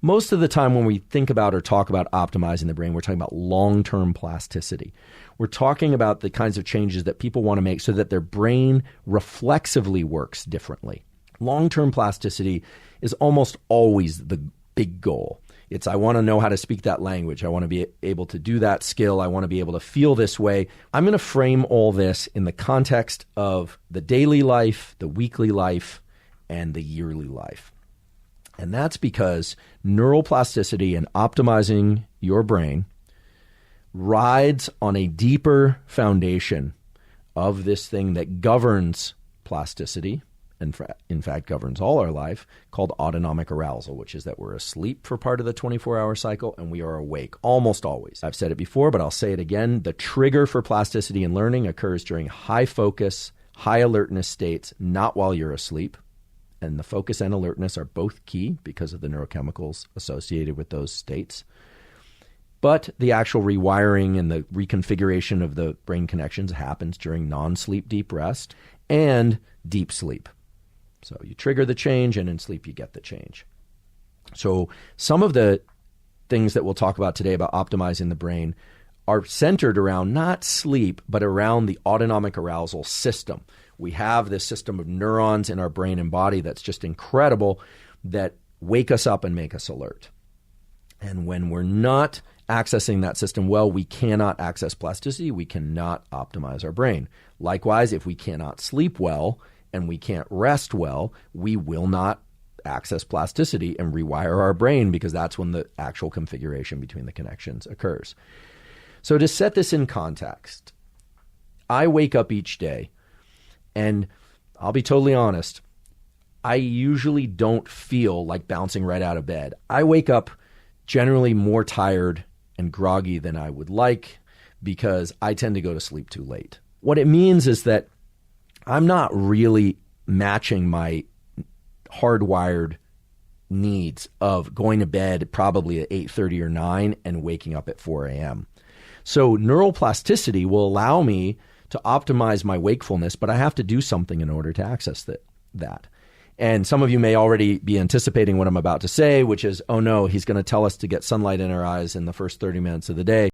Most of the time when we think about or talk about optimizing the brain, we're talking about long-term plasticity. We're talking about the kinds of changes that people want to make so that their brain reflexively works differently. Long-term plasticity is almost always the big goal. It's, I want to know how to speak that language. I want to be able to do that skill. I want to be able to feel this way. I'm going to frame all this in the context of the daily life, the weekly life, and the yearly life. And that's because neuroplasticity and optimizing your brain rides on a deeper foundation of this thing that governs plasticity, and in fact governs all our life, called autonomic arousal, which is that we're asleep for part of the 24-hour cycle and we are awake almost always. I've said it before, but I'll say it again. The trigger for plasticity and learning occurs during high focus, high alertness states, not while you're asleep. And the focus and alertness are both key because of the neurochemicals associated with those states. But the actual rewiring and the reconfiguration of the brain connections happens during non-sleep deep rest and deep sleep. So you trigger the change, and in sleep you get the change. So some of the things that we'll talk about today about optimizing the brain are centered around not sleep, but around the autonomic arousal system. We have this system of neurons in our brain and body that's just incredible, that wake us up and make us alert. And when we're not accessing that system well, we cannot access plasticity. We cannot optimize our brain. Likewise, if we cannot sleep well and we can't rest well, we will not access plasticity and rewire our brain, because that's when the actual configuration between the connections occurs. So to set this in context, I wake up each day, and I'll be totally honest, I usually don't feel like bouncing right out of bed. I wake up generally more tired and groggy than I would like because I tend to go to sleep too late. What it means is that I'm not really matching my hardwired needs of going to bed probably at 8:30 or 9 and waking up at 4 a.m. So neuroplasticity will allow me to optimize my wakefulness, but I have to do something in order to access that. And some of you may already be anticipating what I'm about to say, which is, oh no, he's going to tell us to get sunlight in our eyes in the first 30 minutes of the day.